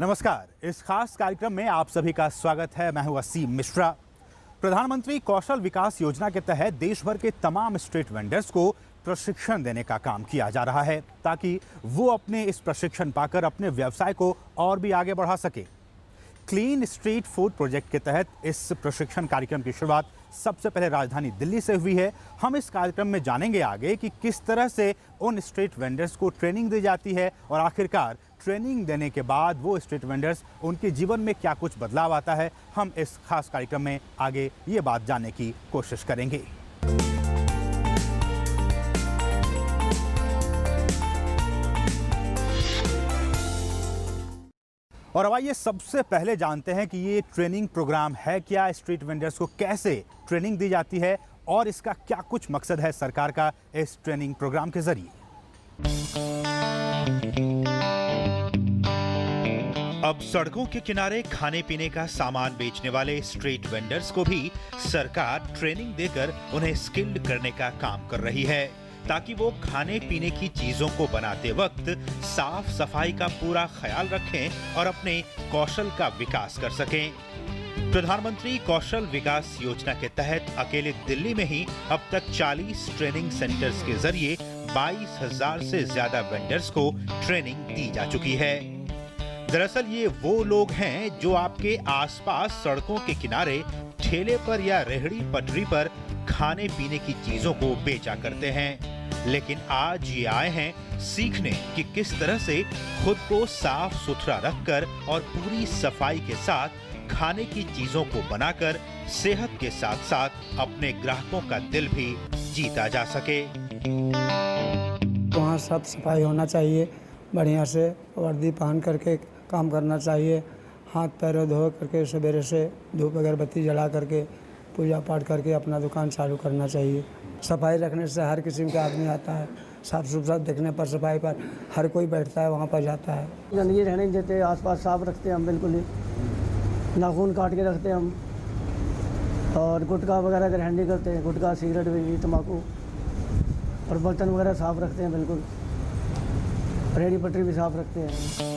नमस्कार, इस खास कार्यक्रम में आप सभी का स्वागत है। मैं हूं असीम मिश्रा। प्रधानमंत्री कौशल विकास योजना के तहत देश भर के तमाम स्ट्रीट वेंडर्स को प्रशिक्षण देने का काम किया जा रहा है ताकि वो अपने इस प्रशिक्षण पाकर अपने व्यवसाय को और भी आगे बढ़ा सके। क्लीन स्ट्रीट फूड प्रोजेक्ट के तहत इस प्रशिक्षण कार्यक्रम की शुरुआत सबसे पहले राजधानी दिल्ली से हुई है। हम इस कार्यक्रम में जानेंगे आगे कि किस तरह से उन स्ट्रीट वेंडर्स को ट्रेनिंग दी जाती है और आखिरकार ट्रेनिंग देने के बाद वो स्ट्रीट वेंडर्स उनके जीवन में क्या कुछ बदलाव आता है। हम इस खास कार्यक्रम में आगे ये बात जानने की कोशिश करेंगे। और अब आइए सबसे पहले जानते हैं कि ये ट्रेनिंग प्रोग्राम है क्या, स्ट्रीट वेंडर्स को कैसे ट्रेनिंग दी जाती है और इसका क्या कुछ मकसद है सरकार का इस ट्रेनिंग प्रोग्राम के जरिए। अब सड़कों के किनारे खाने पीने का सामान बेचने वाले स्ट्रीट वेंडर्स को भी सरकार ट्रेनिंग देकर उन्हें स्किल्ड करने का काम कर रही है ताकि वो खाने पीने की चीजों को बनाते वक्त साफ सफाई का पूरा ख्याल रखें और अपने कौशल का विकास कर सकें। प्रधानमंत्री कौशल विकास योजना के तहत अकेले दिल्ली में ही अब तक 40 ट्रेनिंग सेंटर्स के जरिए 22,000 से ज्यादा वेंडर्स को ट्रेनिंग दी जा चुकी है। दरअसल ये वो लोग हैं जो आपके आसपास सड़कों के किनारे ठेले पर या रेहड़ी पटरी पर खाने पीने की चीजों को बेचा करते हैं, लेकिन आज ये आए हैं सीखने कि किस तरह से खुद को साफ सुथरा रखकर और पूरी सफाई के साथ खाने की चीजों को बनाकर सेहत के साथ साथ अपने ग्राहकों का दिल भी जीता जा सके। वहाँ साफ सफाई होना चाहिए, बढ़िया से वर्दी पहन करके काम करना चाहिए, हाथ पैर धो करके सवेरे से धूप अगरबत्ती जला करके पूजा पाठ करके अपना दुकान चालू करना चाहिए। सफाई रखने से हर किस्म का आदमी आता है, साफ सुथरा देखने पर सफाई पर हर कोई बैठता है, वहाँ पर जाता है। गंदगी रहने नहीं देते, आसपास साफ रखते हैं हम, बिल्कुल ही नाखून काट के रखते हैं हम, और गुटखा वगैरह अगर हैंडल करते हैं, गुटखा सिगरेट भी तम्बाकू, और बर्तन वगैरह साफ रखते हैं, बिल्कुल रेहड़ी पटरी भी साफ रखते हैं।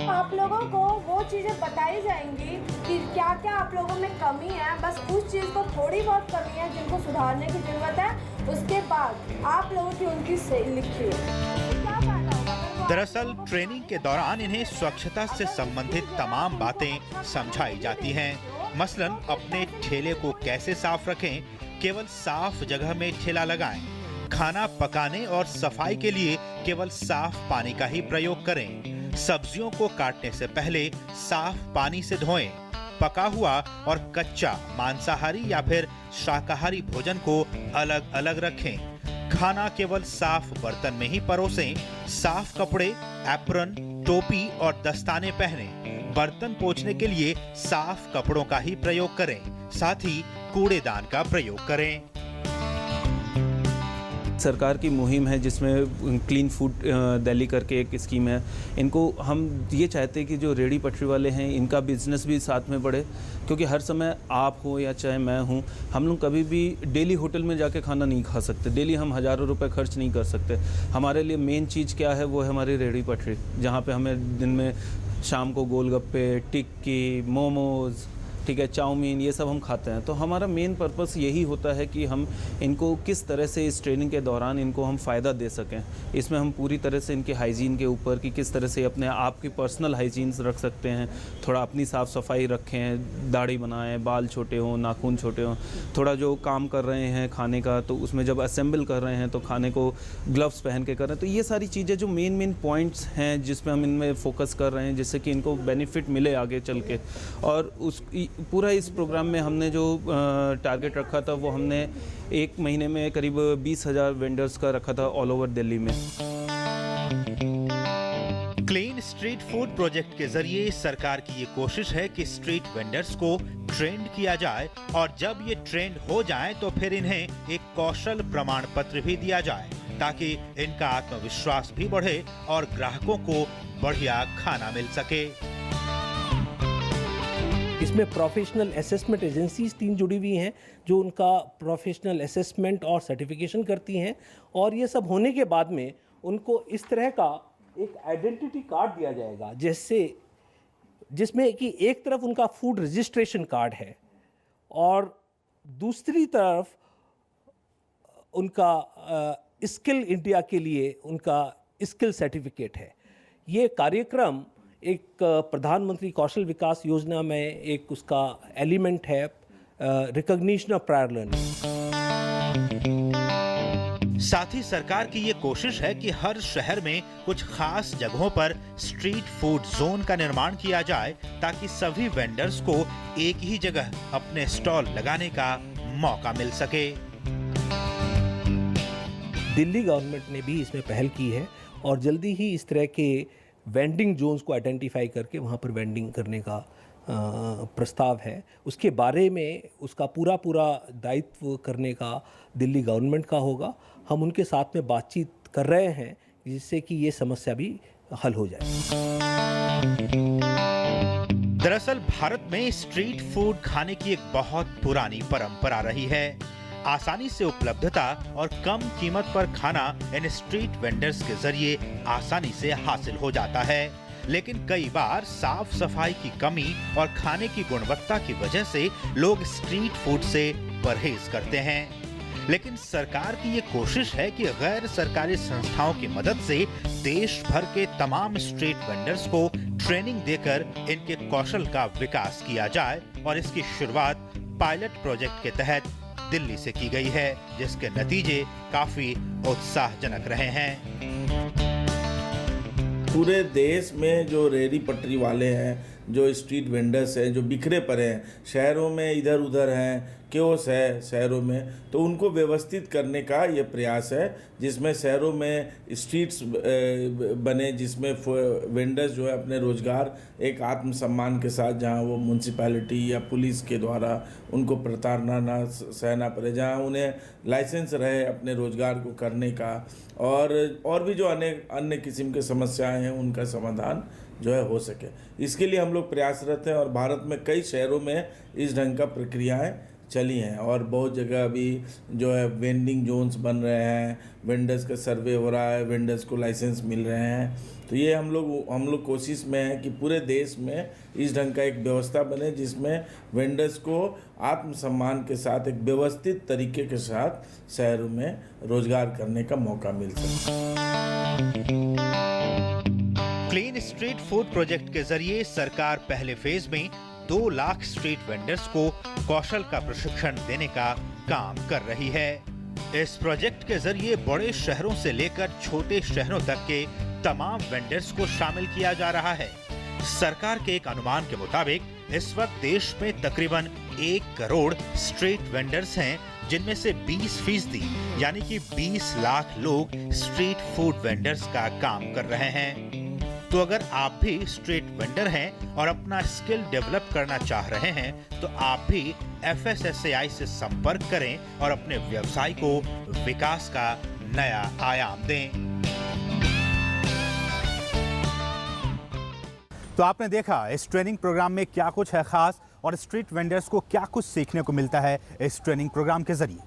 आप लोगों को वो चीज़ें बताई जाएंगी कि क्या क्या आप लोगों में कमी है, बस उस चीज़ को थोड़ी बहुत कमी है जिनको सुधारने की ज़रूरत है, उसके बाद आप लोगों की उनकी लिखिए। दरअसल ट्रेनिंग के दौरान इन्हें स्वच्छता से संबंधित तमाम बातें समझाई जाती हैं। मसलन अपने ठेले को कैसे साफ रखें, केवल साफ जगह में ठेला लगाएं, खाना पकाने और सफाई के लिए केवल साफ पानी का ही प्रयोग करें, सब्जियों को काटने से पहले साफ पानी से धोएं, पका हुआ और कच्चा मांसाहारी या फिर शाकाहारी भोजन को अलग अलग रखें, खाना केवल साफ बर्तन में ही परोसें, साफ कपड़े, एप्रन, टोपी और दस्ताने पहनें, बर्तन पोंछने के लिए साफ कपड़ों का ही प्रयोग करें, साथ ही कूड़ेदान का प्रयोग करें। सरकार की मुहिम है जिसमें क्लीन फूड दिल्ली करके एक स्कीम है। इनको हम ये चाहते हैं कि जो रेहड़ी पटरी वाले हैं इनका बिजनेस भी साथ में बढ़े, क्योंकि हर समय आप हो या चाहे मैं हूँ, हम लोग कभी भी डेली होटल में जाके खाना नहीं खा सकते, डेली हम हज़ारों रुपए खर्च नहीं कर सकते। हमारे लिए मेन चीज़ क्या है, वो है हमारी रेहड़ी पटरी, जहाँ पे हमें दिन में शाम को गोलगप्पे, टिक्की, मोमोज़, ठीक है, चाउमीन, ये सब हम खाते हैं। तो हमारा मेन पर्पस यही होता है कि हम इनको किस तरह से इस ट्रेनिंग के दौरान इनको हम फ़ायदा दे सकें। इसमें हम पूरी तरह से इनके हाइजीन के ऊपर कि किस तरह से अपने आप की पर्सनल हाइजीन रख सकते हैं, थोड़ा अपनी साफ़ सफाई रखें, दाढ़ी बनाएं, बाल छोटे हों, नाखून छोटे हों, थोड़ा जो काम कर रहे हैं खाने का तो उसमें जब असेंबल कर रहे हैं तो खाने को ग्लव्स पहन के कर रहे हैं। तो ये सारी चीज़ें जो मेन पॉइंट्स हैं जिसमें हम इनमें फोकस कर रहे हैं जिससे कि इनको बेनिफिट मिले आगे चल के। और उस पूरा इस प्रोग्राम में हमने जो टारगेट रखा था वो हमने एक महीने में करीब 20,000 वेंडर्स का रखा था ऑल ओवर दिल्ली में। क्लीन स्ट्रीट फूड प्रोजेक्ट के जरिए सरकार की ये कोशिश है कि स्ट्रीट वेंडर्स को ट्रेंड किया जाए और जब ये ट्रेंड हो जाए तो फिर इन्हें एक कौशल प्रमाण पत्र भी दिया जाए ताकि इनका आत्मविश्वास भी बढ़े और ग्राहकों को बढ़िया खाना मिल सके। इसमें प्रोफेशनल असेसमेंट एजेंसीज 3 जुड़ी हुई हैं जो उनका प्रोफेशनल असेसमेंट और सर्टिफिकेशन करती हैं, और ये सब होने के बाद में उनको इस तरह का एक आइडेंटिटी कार्ड दिया जाएगा, जिसमें कि एक तरफ उनका फूड रजिस्ट्रेशन कार्ड है और दूसरी तरफ उनका स्किल इंडिया के लिए उनका स्किल सर्टिफिकेट है। ये कार्यक्रम एक प्रधानमंत्री कौशल विकास योजना में एक उसका एलिमेंट है, रिकॉग्निशन ऑफ प्रायर लर्निंग। साथ ही सरकार की ये कोशिश है कि हर शहर में कुछ खास जगहों पर स्ट्रीट फूड जोन का निर्माण किया जाए ताकि सभी वेंडर्स को एक ही जगह अपने स्टॉल लगाने का मौका मिल सके। दिल्ली गवर्नमेंट ने भी इसमें पहल की है और जल्दी ही इस तरह के वेंडिंग जोन्स को आइडेंटिफाई करके वहाँ पर वेंडिंग करने का प्रस्ताव है। उसके बारे में उसका पूरा दायित्व करने का दिल्ली गवर्नमेंट का होगा। हम उनके साथ में बातचीत कर रहे हैं जिससे कि ये समस्या भी हल हो जाए। दरअसल भारत में स्ट्रीट फूड खाने की एक बहुत पुरानी परंपरा रही है। आसानी से उपलब्धता और कम कीमत पर खाना इन स्ट्रीट वेंडर्स के जरिए आसानी से हासिल हो जाता है, लेकिन कई बार साफ सफाई की कमी और खाने की गुणवत्ता की वजह से लोग स्ट्रीट फूड से परहेज करते हैं। लेकिन सरकार की ये कोशिश है कि गैर सरकारी संस्थाओं की मदद से देश भर के तमाम स्ट्रीट वेंडर्स को ट्रेनिंग देकर इनके कौशल का विकास किया जाए और इसकी शुरुआत पायलट प्रोजेक्ट के तहत दिल्ली से की गई है, जिसके नतीजे काफी उत्साहजनक रहे हैं। पूरे देश में जो रेहड़ी पटरी वाले हैं, जो स्ट्रीट वेंडर्स हैं, जो बिखरे पड़े हैं, शहरों में इधर उधर हैं, क्योस है शहरों में, तो उनको व्यवस्थित करने का ये प्रयास है, जिसमें शहरों में स्ट्रीट्स बने, जिसमें वेंडर्स जो है अपने रोजगार एक आत्मसम्मान के साथ, जहां वो म्यूनसिपैलिटी या पुलिस के द्वारा उनको प्रताड़ना ना सहना पड़े, जहां उन्हें लाइसेंस रहे अपने रोजगार को करने का, और भी जो अनेक अन्य किस्म के समस्याएं हैं उनका समाधान जो है हो सके। इसके लिए हम लोग प्रयासरत हैं और भारत में कई शहरों में इस ढंग का प्रक्रियाएं चली हैं और बहुत जगह अभी जो है वेंडिंग जोन्स बन रहे हैं, वेंडर्स का सर्वे हो रहा है, वेंडर्स को लाइसेंस मिल रहे हैं। तो ये हम लोग कोशिश में है कि पूरे देश में इस ढंग का एक व्यवस्था बने जिसमें वेंडर्स को आत्मसम्मान के साथ एक व्यवस्थित तरीके के साथ शहरों में रोजगार करने का मौका मिल सके। क्लीन स्ट्रीट फूड प्रोजेक्ट के जरिए सरकार पहले फेज में 2 लाख स्ट्रीट वेंडर्स को कौशल का प्रशिक्षण देने का काम कर रही है। इस प्रोजेक्ट के जरिए बड़े शहरों से लेकर छोटे शहरों तक के तमाम वेंडर्स को शामिल किया जा रहा है। सरकार के एक अनुमान के मुताबिक इस वक्त देश में तकरीबन 1 करोड़ स्ट्रीट वेंडर्स हैं, जिनमें से 20% यानी कि 20 लाख लोग स्ट्रीट फूड वेंडर्स का काम कर रहे हैं। तो अगर आप भी स्ट्रीट वेंडर हैं और अपना स्किल डेवलप करना चाह रहे हैं तो आप भी FSSAI से संपर्क करें और अपने व्यवसाय को विकास का नया आयाम दें। तो आपने देखा इस ट्रेनिंग प्रोग्राम में क्या कुछ है खास और स्ट्रीट वेंडर्स को क्या कुछ सीखने को मिलता है इस ट्रेनिंग प्रोग्राम के जरिए।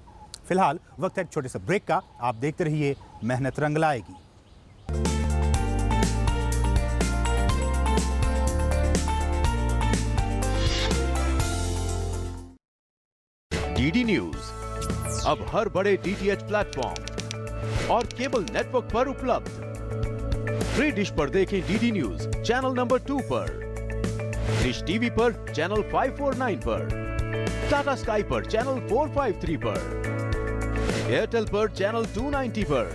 फिलहाल वक्त है एक छोटे से ब्रेक का। आप देखते रहिए मेहनत रंग लाएगी। डीडी न्यूज अब हर बड़े DTH प्लेटफॉर्म और केबल नेटवर्क पर उपलब्ध। फ्री डिश पर देखें डीडी न्यूज चैनल नंबर 2 पर, डिश टीवी पर चैनल 549 पर, टाटा स्काई पर चैनल 453 पर, एयरटेल पर चैनल 290 पर,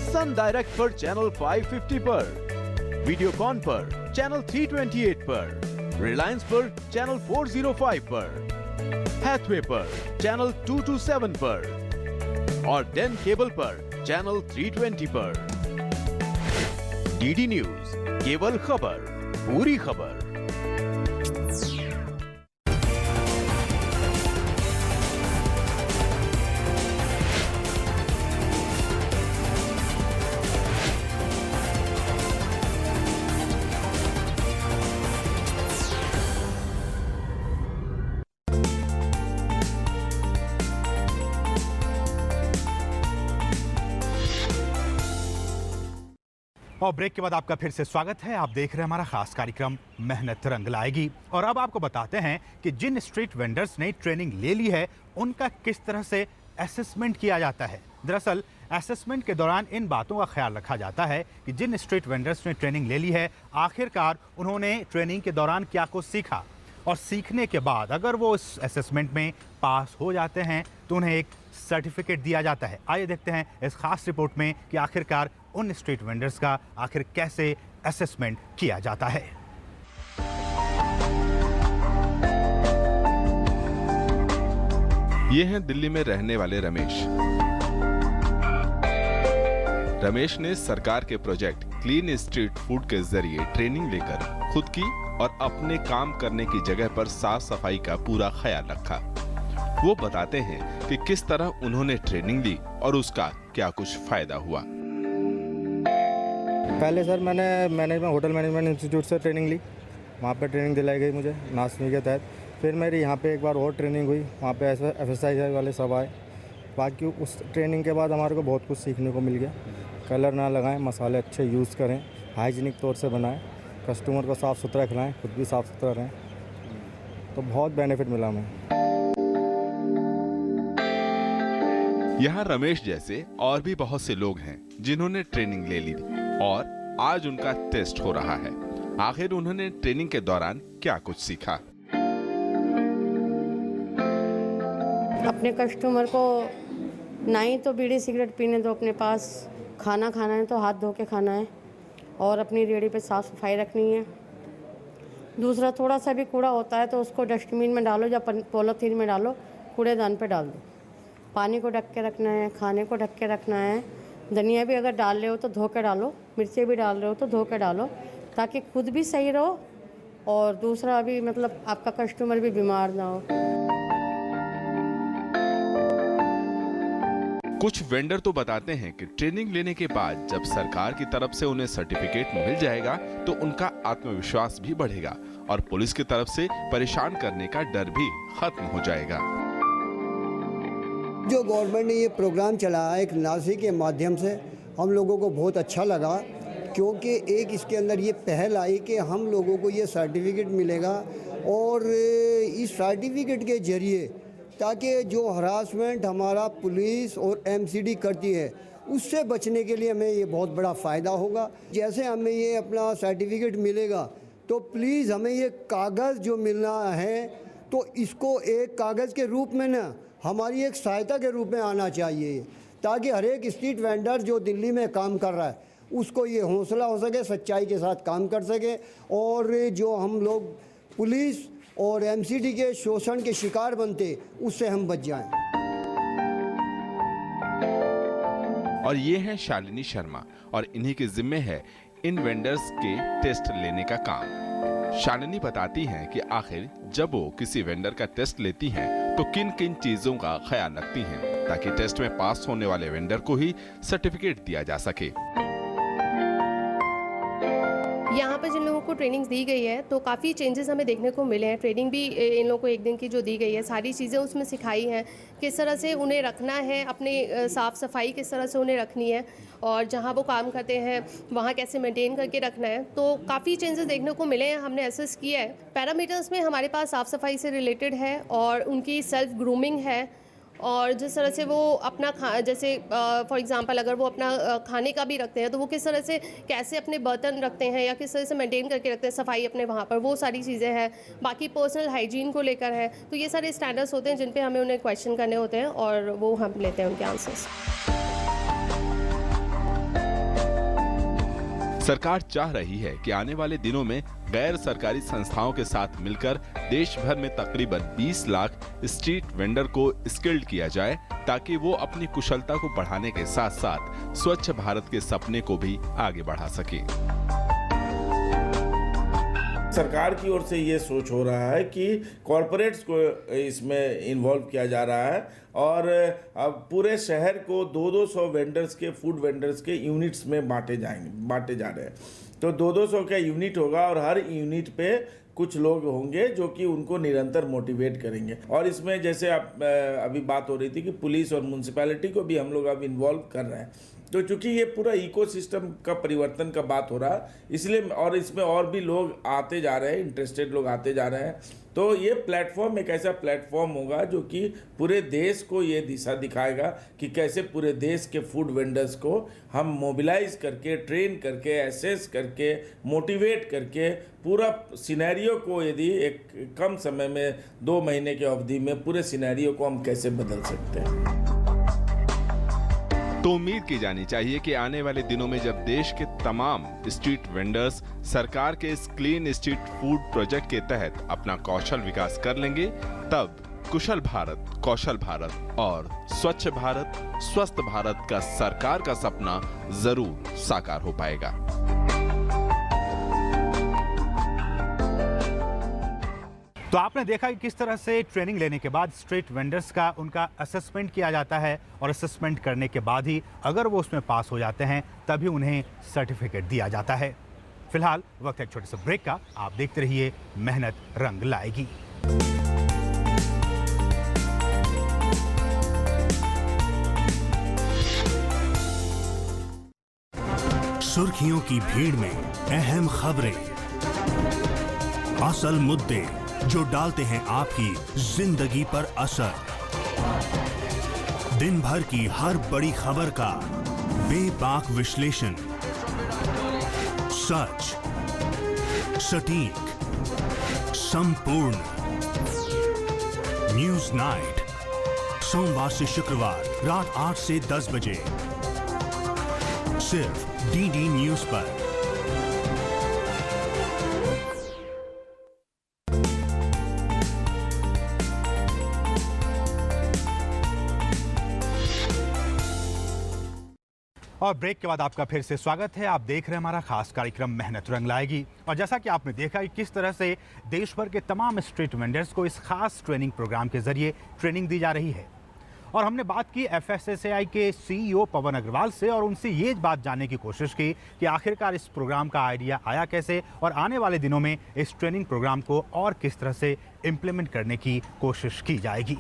सन डायरेक्ट पर चैनल 550 पर, वीडियोकॉन पर चैनल 328 पर, रिलायंस पर चैनल 405 पर, हैथवे पर चैनल 227 पर और डेन केबल पर चैनल 320 पर। डीडी न्यूज, केवल खबर, पूरी खबर। और ब्रेक के बाद आपका फिर से स्वागत है। आप देख रहे हैं हमारा खास कार्यक्रम मेहनत रंग लाएगी। और अब आपको बताते हैं कि जिन स्ट्रीट वेंडर्स ने ट्रेनिंग ले ली है उनका किस तरह से असेसमेंट किया जाता है। दरअसल असेसमेंट के दौरान इन बातों का ख्याल रखा जाता है कि जिन स्ट्रीट वेंडर्स ने ट्रेनिंग ले ली है आखिरकार उन्होंने ट्रेनिंग के दौरान क्या कुछ सीखा, और सीखने के बाद अगर वो इस असेसमेंट में पास हो जाते हैं तो उन्हें एक सर्टिफिकेट दिया जाता है। आइए देखते हैं इस खास रिपोर्ट में कि आखिरकार उन स्ट्रीट वेंडर्स का आखिर कैसे असेसमेंट किया जाता है। ये हैं दिल्ली में रहने वाले रमेश। रमेश ने सरकार के प्रोजेक्ट क्लीन स्ट्रीट फूड के जरिए ट्रेनिंग लेकर खुद की और अपने काम करने की जगह पर साफ सफाई का पूरा ख्याल रखा। वो बताते हैं कि किस तरह उन्होंने ट्रेनिंग ली और उसका क्या कुछ फायदा हुआ। पहले सर मैंने होटल मैनेजमेंट इंस्टीट्यूट से ट्रेनिंग ली, वहाँ पे ट्रेनिंग दिलाई गई मुझे नासमी के तहत। फिर मेरी यहाँ पे एक बार और ट्रेनिंग हुई, वहाँ पे FSI वाले सब आए। बाकी उस ट्रेनिंग के बाद हमारे को बहुत कुछ सीखने को मिल गया। कलर ना लगाएं, मसाले अच्छे यूज़ करें, हाइजीनिक तौर से बनाएं, कस्टमर को साफ़ सुथरा खिलाएं, खुद भी साफ़ सुथरा रहें, तो बहुत बेनिफिट मिला हमें। यहाँ रमेश जैसे और भी बहुत से लोग हैं जिन्होंने ट्रेनिंग ले ली और आज उनका टेस्ट हो रहा है। आखिर उन्होंने ट्रेनिंग के दौरान क्या कुछ सीखा। अपने कस्टमर को ना ही तो बीड़ी सिगरेट पीने दो अपने पास, खाना खाना है तो हाथ धो के खाना है और अपनी रेहड़ी पे साफ़ सफाई रखनी है। दूसरा, थोड़ा सा भी कूड़ा होता है तो उसको डस्टबिन में डालो या पॉलीथीन में डालो, कूड़ेदान पे डाल दो। पानी को ढक के रखना है, खाने को ढक के रखना है। धनिया भी अगर डाल रहे हो तो धो के डालो, मिर्ची भी डाल रहे हो तो धो के डालो, ताकि खुद भी सही रहो और दूसरा भी मतलब आपका कस्टमर भी बीमार ना हो। कुछ वेंडर तो बताते हैं कि ट्रेनिंग लेने के बाद जब सरकार की तरफ से उन्हें सर्टिफिकेट मिल जाएगा तो उनका आत्मविश्वास भी बढ़ेगा और पुलिस की तरफ से परेशान करने का डर भी खत्म हो जाएगा। जो गवर्नमेंट ने ये प्रोग्राम चलाया एक नासी के माध्यम से, हम लोगों को बहुत अच्छा लगा, क्योंकि एक इसके अंदर ये पहल आई कि हम लोगों को ये सर्टिफिकेट मिलेगा और इस सर्टिफिकेट के जरिए ताकि जो हरासमेंट हमारा पुलिस और MCD करती है उससे बचने के लिए हमें ये बहुत बड़ा फ़ायदा होगा। जैसे हमें ये अपना सर्टिफिकेट मिलेगा तो प्लीज़ हमें ये कागज़ जो मिलना है तो इसको एक कागज़ के रूप में ना हमारी एक सहायता के रूप में आना चाहिए, ताकि हर एक स्ट्रीट वेंडर जो दिल्ली में काम कर रहा है उसको ये हौसला हो सके, सच्चाई के साथ काम कर सके और जो हम लोग पुलिस और MCD के शोषण के शिकार बनते उससे हम बच जाएं। और ये है शालिनी शर्मा और इन्हीं के जिम्मे है इन वेंडर्स के टेस्ट लेने का काम। शालिनी बताती हैं कि आखिर जब वो किसी वेंडर का टेस्ट लेती हैं तो किन किन चीजों का ख्याल रखती हैं ताकि टेस्ट में पास होने वाले वेंडर को ही सर्टिफिकेट दिया जा सके। यहाँ पर जिन लोगों को ट्रेनिंग दी गई है तो काफ़ी चेंजेस हमें देखने को मिले हैं। ट्रेनिंग भी इन लोगों को एक दिन की जो दी गई है, सारी चीज़ें उसमें सिखाई हैं, किस तरह से उन्हें रखना है, अपने साफ़ सफाई किस तरह से उन्हें रखनी है और जहाँ वो काम करते हैं वहाँ कैसे मेंटेन करके रखना है। तो काफ़ी चेंजेस देखने को मिले हैं, हमने एसेस किया है। पैरामीटर्स में हमारे पास साफ़ सफाई से रिलेटेड है और उनकी सेल्फ ग्रूमिंग है और जिस तरह से वो अपना जैसे फॉर एग्जांपल अगर वो अपना खाने का भी रखते हैं तो वो किस तरह से कैसे अपने बर्तन रखते हैं या किस तरह से मेंटेन करके रखते हैं सफाई अपने वहाँ पर, वो सारी चीज़ें हैं। बाकी पर्सनल हाइजीन को लेकर है, तो ये सारे स्टैंडर्ड्स होते हैं जिन पे हमें उन्हें क्वेश्चन करने होते हैं और वो हम लेते हैं उनके आंसर्स। सरकार चाह रही है कि आने वाले दिनों में गैर सरकारी संस्थाओं के साथ मिलकर देश भर में तकरीबन 20 लाख स्ट्रीट वेंडर को स्किल्ड किया जाए ताकि वो अपनी कुशलता को बढ़ाने के साथ साथ स्वच्छ भारत के सपने को भी आगे बढ़ा सके। सरकार की ओर से ये सोच हो रहा है कि कॉरपोरेट्स को इसमें इन्वॉल्व किया जा रहा है और अब पूरे शहर को 200 वेंडर्स के फूड वेंडर्स के यूनिट्स में बांटे जा रहे हैं। तो 200 का यूनिट होगा और हर यूनिट पे कुछ लोग होंगे जो कि उनको निरंतर मोटिवेट करेंगे। और इसमें जैसे आप अभी बात हो रही थी कि पुलिस और म्यूनसिपैलिटी को भी हम लोग अब इन्वॉल्व कर रहे हैं। तो चूंकि ये पूरा इकोसिस्टम का परिवर्तन का बात हो रहा है, इसलिए और इसमें और भी लोग आते जा रहे हैं, इंटरेस्टेड लोग आते जा रहे हैं, तो ये प्लेटफॉर्म एक ऐसा प्लेटफॉर्म होगा जो कि पूरे देश को ये दिशा दिखाएगा कि कैसे पूरे देश के फूड वेंडर्स को हम मोबिलाइज करके, ट्रेन करके, एसेस करके, मोटिवेट करके पूरा सिनेरियो को, यदि एक कम समय में 2 महीने की अवधि में पूरे सिनेरियो को हम कैसे बदल सकते हैं। तो उम्मीद की जानी चाहिए कि आने वाले दिनों में जब देश के तमाम स्ट्रीट वेंडर्स सरकार के इस क्लीन स्ट्रीट फूड प्रोजेक्ट के तहत अपना कौशल विकास कर लेंगे, तब कुशल भारत, कौशल भारत और स्वच्छ भारत, स्वस्थ भारत का सरकार का सपना जरूर साकार हो पाएगा। तो आपने देखा कि किस तरह से ट्रेनिंग लेने के बाद स्ट्रीट वेंडर्स का उनका असेसमेंट किया जाता है और असेसमेंट करने के बाद ही अगर वो उसमें पास हो जाते हैं तभी उन्हें सर्टिफिकेट दिया जाता है। फिलहाल वक्त है एक छोटे से ब्रेक का। आप देखते रहिए मेहनत रंग लाएगी। सुर्खियों की भीड़ में अहम खबरें, असल मुद्दे जो डालते हैं आपकी जिंदगी पर असर। दिन भर की हर बड़ी खबर का बेबाक विश्लेषण, सच, सटीक, संपूर्ण। न्यूज नाइट, सोमवार से शुक्रवार रात 8 से 10 बजे सिर्फ डीडी न्यूज पर। और ब्रेक के बाद आपका फिर से स्वागत है। आप देख रहे हैं हमारा खास कार्यक्रम मेहनत रंग लाएगी। और जैसा कि आपने देखा कि किस तरह से देश भर के तमाम स्ट्रीट वेंडर्स को इस खास ट्रेनिंग प्रोग्राम के जरिए ट्रेनिंग दी जा रही है। और हमने बात की FSSAI के CEO पवन अग्रवाल से और उनसे ये बात जानने की कोशिश की कि आखिरकार इस प्रोग्राम का आइडिया आया कैसे और आने वाले दिनों में इस ट्रेनिंग प्रोग्राम को और किस तरह से इम्प्लीमेंट करने की कोशिश की जाएगी।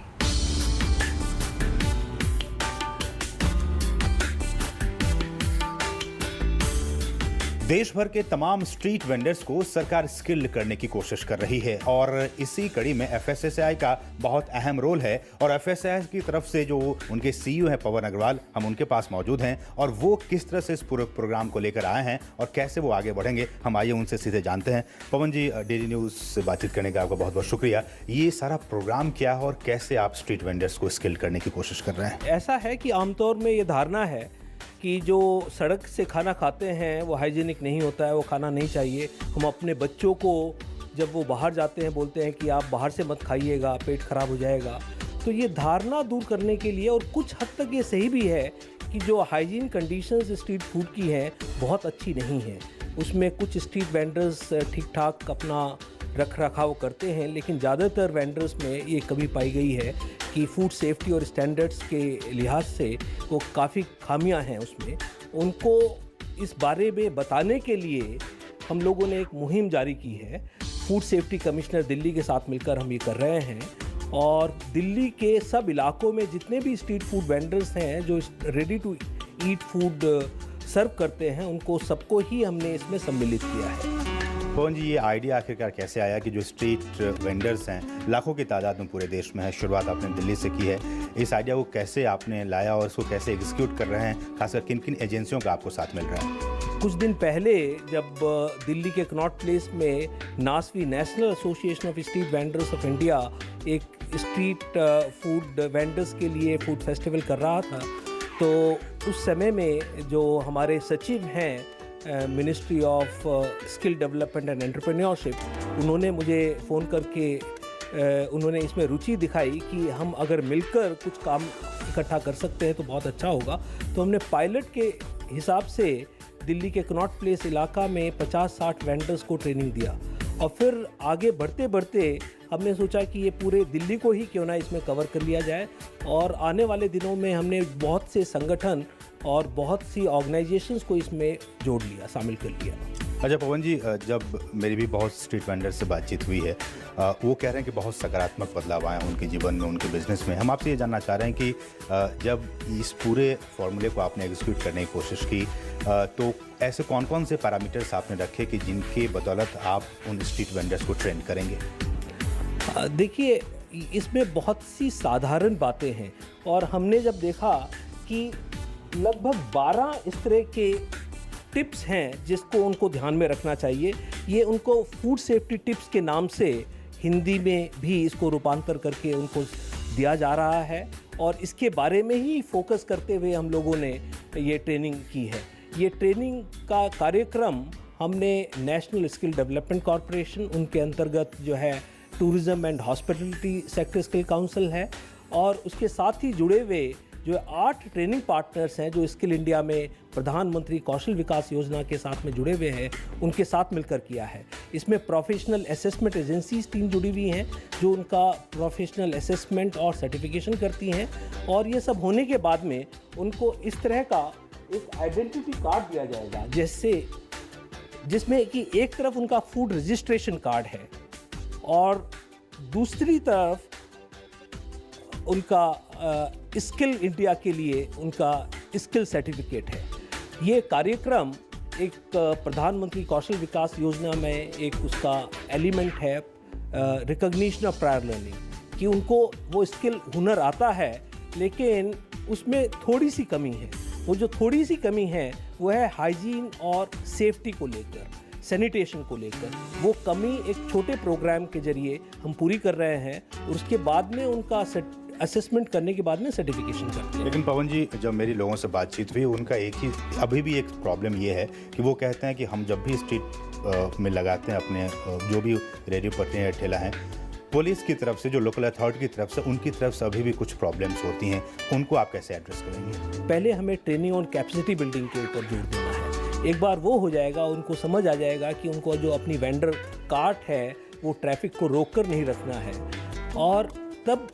देश भर के तमाम स्ट्रीट वेंडर्स को सरकार स्किल्ड करने की कोशिश कर रही है और इसी कड़ी में FSSAI का बहुत अहम रोल है। और FSSAI की तरफ से जो उनके CEO हैं पवन अग्रवाल, हम उनके पास मौजूद हैं और वो किस तरह से इस पूरे प्रोग्राम को लेकर आए हैं और कैसे वो आगे बढ़ेंगे, हम आइए उनसे सीधे जानते हैं। पवन जी, डीडी न्यूज़ से बातचीत करने का आपका बहुत बहुत शुक्रिया। ये सारा प्रोग्राम क्या है और कैसे आप स्ट्रीट वेंडर्स को स्किल्ड करने की कोशिश कर रहे हैं? ऐसा है कि आमतौर में ये धारणा है कि जो सड़क से खाना खाते हैं वो हाइजीनिक नहीं होता है, वो खाना नहीं चाहिए। हम अपने बच्चों को जब वो बाहर जाते हैं बोलते हैं कि आप बाहर से मत खाइएगा, पेट खराब हो जाएगा। तो ये धारणा दूर करने के लिए, और कुछ हद तक ये सही भी है कि जो हाइजीन कंडीशंस स्ट्रीट फूड की हैं बहुत अच्छी नहीं है। उसमें कुछ स्ट्रीट वेंडर्स ठीक ठाक अपना रख रखाव करते हैं, लेकिन ज़्यादातर वेंडर्स में ये कमी पाई गई है कि फूड सेफ्टी और स्टैंडर्ड्स के लिहाज से वो काफ़ी खामियां हैं उसमें। उनको इस बारे में बताने के लिए हम लोगों ने एक मुहिम जारी की है। फूड सेफ्टी कमिश्नर दिल्ली के साथ मिलकर हम ये कर रहे हैं और दिल्ली के सब इलाकों में जितने भी स्ट्रीट फूड वेंडर्स हैं जो रेडी टू ईट फूड सर्व करते हैं, उनको सबको ही हमने इसमें सम्मिलित किया है। पवन जी, ये आइडिया आखिरकार कैसे आया कि जो स्ट्रीट वेंडर्स हैं लाखों की तादाद में पूरे देश में है, शुरुआत आपने दिल्ली से की है, इस आइडिया को कैसे आपने लाया और इसको कैसे एग्जीक्यूट कर रहे हैं, खासकर किन किन एजेंसियों का आपको साथ मिल रहा है? कुछ दिन पहले जब दिल्ली के कनॉट प्लेस में NASVI, national association of street vendors of India, एक स्ट्रीट फूड वेंडर्स के लिए फूड फेस्टिवल कर रहा था, तो उस समय में जो हमारे सचिव हैं ministry of skill development and entrepreneurship, उन्होंने मुझे फ़ोन करके उन्होंने इसमें रुचि दिखाई कि हम अगर मिलकर कुछ काम इकट्ठा कर सकते हैं तो बहुत अच्छा होगा। तो हमने पायलट के हिसाब से दिल्ली के कनॉट प्लेस इलाका में 50-60 वेंडर्स को ट्रेनिंग दिया और फिर आगे बढ़ते बढ़ते हमने सोचा कि ये पूरे दिल्ली को ही क्यों ना इसमें कवर कर लिया जाए। और आने वाले दिनों में हमने बहुत से संगठन और बहुत सी ऑर्गेनाइजेशंस को इसमें जोड़ लिया, शामिल कर लिया। अच्छा पवन जी, जब मेरी भी बहुत स्ट्रीट वेंडर से बातचीत हुई है, वो कह रहे हैं कि बहुत सकारात्मक बदलाव आए हैं उनके जीवन में, उनके बिजनेस में। हम आपसे ये जानना चाह रहे हैं कि जब इस पूरे फॉर्मूले को आपने एग्जीक्यूट करने की कोशिश की, तो ऐसे कौन कौन से पैरामीटर्स आपने रखे कि जिनके बदौलत आप उन स्ट्रीट वेंडर्स को ट्रेन करेंगे? देखिए, इसमें बहुत सी साधारण बातें हैं और हमने जब देखा कि लगभग 12 इस तरह के टिप्स हैं जिसको उनको ध्यान में रखना चाहिए। ये उनको फूड सेफ्टी टिप्स के नाम से हिंदी में भी इसको रूपांतर करके उनको दिया जा रहा है और इसके बारे में ही फोकस करते हुए हम लोगों ने ये ट्रेनिंग की है। ये ट्रेनिंग का कार्यक्रम हमने नेशनल स्किल डेवलपमेंट कॉरपोरेशन, उनके अंतर्गत जो है tourism and hospitality sector skill council है और उसके साथ ही जुड़े हुए जो 8 ट्रेनिंग पार्टनर्स हैं जो स्किल इंडिया में प्रधानमंत्री कौशल विकास योजना के साथ में जुड़े हुए हैं, उनके साथ मिलकर किया है। इसमें प्रोफेशनल असेसमेंट एजेंसीज टीम जुड़ी हुई हैं जो उनका प्रोफेशनल असेसमेंट और सर्टिफिकेशन करती हैं और ये सब होने के बाद में उनको इस तरह का एक आइडेंटिटी कार्ड दिया जाएगा जिसमें कि एक तरफ उनका फूड रजिस्ट्रेशन कार्ड है और दूसरी तरफ उनका स्किल इंडिया के लिए उनका स्किल सर्टिफिकेट है। ये कार्यक्रम एक प्रधानमंत्री कौशल विकास योजना में एक उसका एलिमेंट है, रिकॉग्निशन ऑफ प्रायर लर्निंग, कि उनको वो स्किल हुनर आता है लेकिन उसमें थोड़ी सी कमी है। वो जो थोड़ी सी कमी है वो है हाइजीन और सेफ्टी को लेकर, सैनिटेशन को लेकर। वो कमी एक छोटे प्रोग्राम के जरिए हम पूरी कर रहे हैं और उसके बाद में उनका असेसमेंट करने के बाद में सर्टिफिकेशन करते हैं। लेकिन पवन जी, जब मेरी लोगों से बातचीत हुई, उनका अभी भी एक प्रॉब्लम ये है कि वो कहते हैं कि हम जब भी स्ट्रीट में लगाते हैं अपने जो भी रेडियो पटरी या ठेला हैं, पुलिस की तरफ से, जो लोकल अथॉरिटी की तरफ से, उनकी तरफ से अभी भी कुछ प्रॉब्लम्स होती हैं। उनको आप कैसे एड्रेस करेंगे? पहले हमें ट्रेनिंग और कैपेसिटी बिल्डिंग के ऊपर जोर देना है। एक बार वो हो जाएगा, उनको समझ आ जाएगा कि उनको जो अपनी वेंडर कार्ट है वो ट्रैफिक को रोक कर नहीं रखना है और तब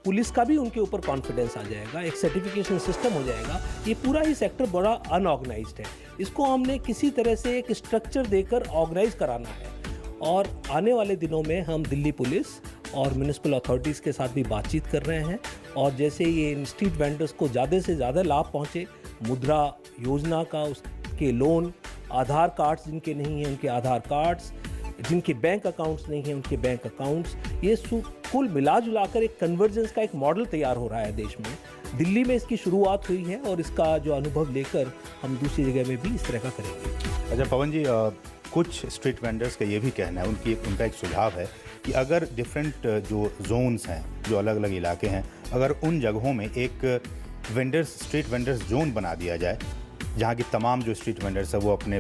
पुलिस का भी उनके ऊपर कॉन्फिडेंस आ जाएगा, एक सर्टिफिकेशन सिस्टम हो जाएगा। ये पूरा ही सेक्टर बड़ा अनऑर्गेनाइज्ड है, इसको हमने किसी तरह से एक स्ट्रक्चर देकर ऑर्गेनाइज कराना है और आने वाले दिनों में हम दिल्ली पुलिस और म्यूनिसिपल अथॉरिटीज़ के साथ भी बातचीत कर रहे हैं और जैसे ये स्ट्रीट वेंडर्स को ज़्यादा से ज़्यादा लाभ पहुँचे, मुद्रा योजना का उसके लोन, आधार कार्ड्स जिनके नहीं हैं उनके आधार कार्ड्स, जिनके बैंक अकाउंट्स नहीं हैं उनके बैंक अकाउंट्स, ये कुल मिला जुलाकर एक कन्वर्जेंस का एक मॉडल तैयार हो रहा है देश में। दिल्ली में इसकी शुरुआत हुई है और इसका जो अनुभव लेकर हम दूसरी जगह में भी इस तरह का करेंगे। अच्छा पवन जी, कुछ स्ट्रीट वेंडर्स का ये भी कहना है, उनका एक सुझाव है कि अगर डिफरेंट जो जोन्स हैं, जो अलग अलग इलाके हैं, अगर उन जगहों में एक स्ट्रीट वेंडर्स जोन बना दिया जाए जहाँ की तमाम जो स्ट्रीट वेंडर्स हैं वो अपने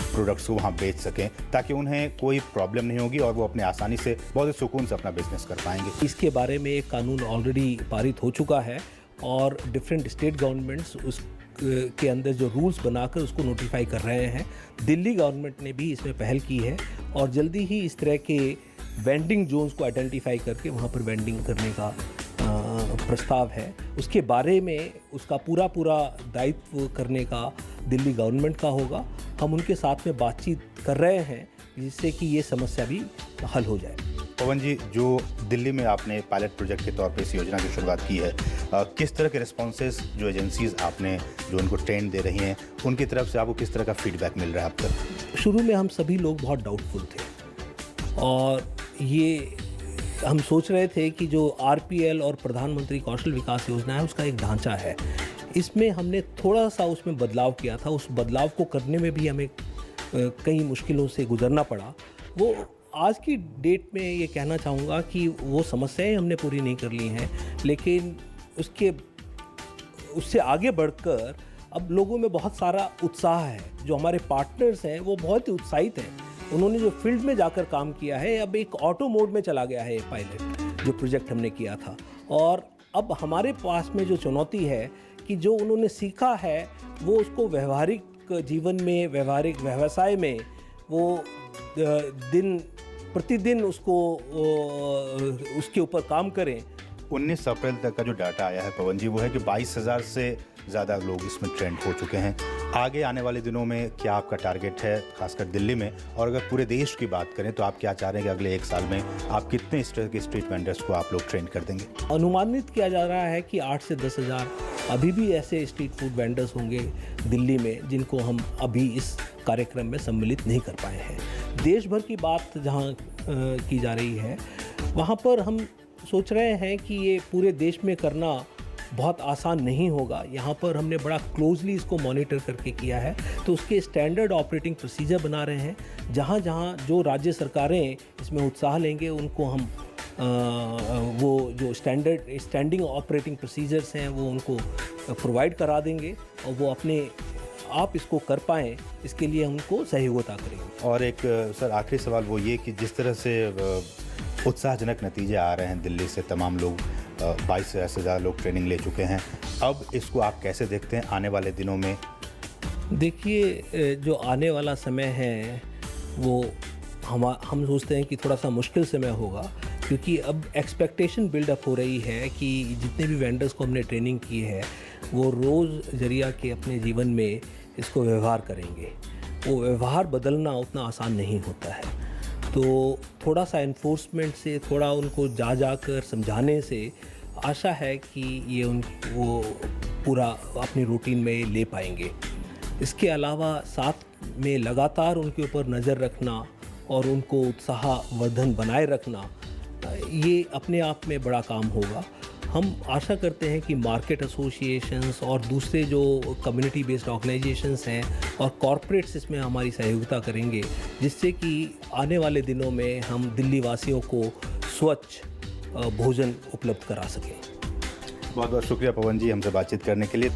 प्रोडक्ट्स को वहाँ बेच सकें, ताकि उन्हें कोई प्रॉब्लम नहीं होगी और वो अपने आसानी से बहुत ही सुकून से अपना बिजनेस कर पाएंगे। इसके बारे में एक कानून ऑलरेडी पारित हो चुका है और डिफरेंट स्टेट गवर्नमेंट्स उस के अंदर जो रूल्स बनाकर उसको नोटिफाई कर रहे हैं। दिल्ली गवर्नमेंट ने भी इसमें पहल की है और जल्दी ही इस तरह के वेंडिंग जोन्स को आइडेंटिफाई करके वहाँ पर वेंडिंग करने का प्रस्ताव है। उसके बारे में उसका पूरा दायित्व करने का दिल्ली गवर्नमेंट का होगा। हम उनके साथ में बातचीत कर रहे हैं जिससे कि ये समस्या भी हल हो जाए। पवन जी, जो दिल्ली में आपने पायलट प्रोजेक्ट के तौर पे इस योजना की शुरुआत की है, किस तरह के रिस्पॉन्सेज जो एजेंसीज आपने जो उनको ट्रेन दे रही हैं उनकी तरफ से आपको किस तरह का फीडबैक मिल रहा है अब तक? शुरू में हम सभी लोग बहुत डाउटफुल थे और ये हम सोच रहे थे कि जो RPL और प्रधानमंत्री कौशल विकास योजना है उसका एक ढांचा है, इसमें हमने थोड़ा सा उसमें बदलाव किया था। उस बदलाव को करने में भी हमें कई मुश्किलों से गुजरना पड़ा। वो आज की डेट में ये कहना चाहूँगा कि वो समस्याएं हमने पूरी नहीं कर ली हैं, लेकिन उससे आगे बढ़कर अब लोगों में बहुत सारा उत्साह है। जो हमारे पार्टनर्स हैं वो बहुत ही उत्साहित हैं। उन्होंने जो फील्ड में जाकर काम किया है, अब एक ऑटो मोड में चला गया है ये पायलट जो प्रोजेक्ट हमने किया था। और अब हमारे पास में जो चुनौती है कि जो उन्होंने सीखा है वो उसको व्यवहारिक जीवन में, व्यवहारिक व्यवसाय में वो दिन प्रतिदिन उसके ऊपर काम करें। 19 अप्रैल तक का जो डाटा आया है पवन जी, वो है कि 22,000 से ज़्यादा लोग इसमें ट्रेंड हो चुके हैं। आगे आने वाले दिनों में क्या आपका टारगेट है, खासकर दिल्ली में, और अगर पूरे देश की बात करें तो आप क्या चाह रहे हैं कि अगले 1 साल में आप कितने इस तरह के स्ट्रीट वेंडर्स को आप लोग ट्रेंड कर देंगे? अनुमानित किया जा रहा है कि 8 से 10 हज़ार अभी भी ऐसे स्ट्रीट फूड वेंडर्स होंगे दिल्ली में जिनको हम अभी इस कार्यक्रम में सम्मिलित नहीं कर पाए हैं। देश भर की बात जहाँ की जा रही है, वहाँ पर हम सोच रहे हैं कि ये पूरे देश में करना बहुत आसान नहीं होगा। यहाँ पर हमने बड़ा क्लोजली इसको मॉनिटर करके किया है, तो उसके स्टैंडर्ड ऑपरेटिंग प्रोसीजर बना रहे हैं। जहाँ जहाँ जो राज्य सरकारें इसमें उत्साह लेंगे उनको हम वो जो स्टैंडिंग ऑपरेटिंग प्रोसीजर्स हैं वो उनको प्रोवाइड करा देंगे और वो अपने आप इसको कर पाएँ, इसके लिए उनको सहयोगिता करेंगे। और एक सर आखिरी सवाल वो ये कि जिस तरह से उत्साहजनक नतीजे आ रहे हैं दिल्ली से, तमाम लोग 22 से ज़्यादा लोग ट्रेनिंग ले चुके हैं, अब इसको आप कैसे देखते हैं आने वाले दिनों में? देखिए, जो आने वाला समय है वो हम सोचते हैं कि थोड़ा सा मुश्किल समय होगा, क्योंकि अब एक्सपेक्टेशन बिल्डअप हो रही है कि जितने भी वेंडर्स को हमने ट्रेनिंग की है वो रोज़ जरिया के अपने जीवन में इसको व्यवहार करेंगे। वो व्यवहार बदलना उतना आसान नहीं होता है, तो थोड़ा सा इन्फोर्समेंट से, थोड़ा उनको जा कर समझाने से आशा है कि ये वो पूरा अपनी रूटीन में ले पाएंगे। इसके अलावा साथ में लगातार उनके ऊपर नज़र रखना और उनको उत्साहवर्धन बनाए रखना, ये अपने आप में बड़ा काम होगा। हम आशा करते हैं कि मार्केट एसोसिएशंस और दूसरे जो कम्युनिटी बेस्ड ऑर्गेनाइजेशंस हैं और कॉरपोरेट्स इसमें हमारी सहयोगिता करेंगे, जिससे कि आने वाले दिनों में हम दिल्ली वासियों को स्वच्छ भोजन उपलब्ध करा सकें। बहुत बहुत शुक्रिया पवन जी हमसे बातचीत करने के लिए।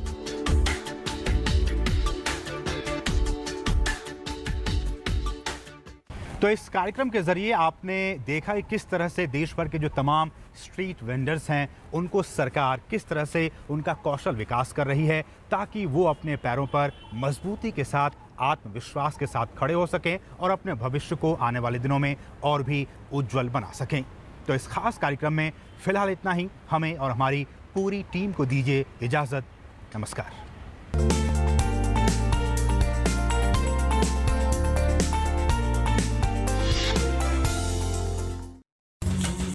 तो इस कार्यक्रम के जरिए आपने देखा कि किस तरह से देश भर के जो तमाम स्ट्रीट वेंडर्स हैं उनको सरकार किस तरह से उनका कौशल विकास कर रही है, ताकि वो अपने पैरों पर मजबूती के साथ, आत्मविश्वास के साथ खड़े हो सकें और अपने भविष्य को आने वाले दिनों में और भी उज्जवल बना सकें। तो इस खास कार्यक्रम में फिलहाल इतना ही। हमें और हमारी पूरी टीम को दीजिए इजाज़त। नमस्कार।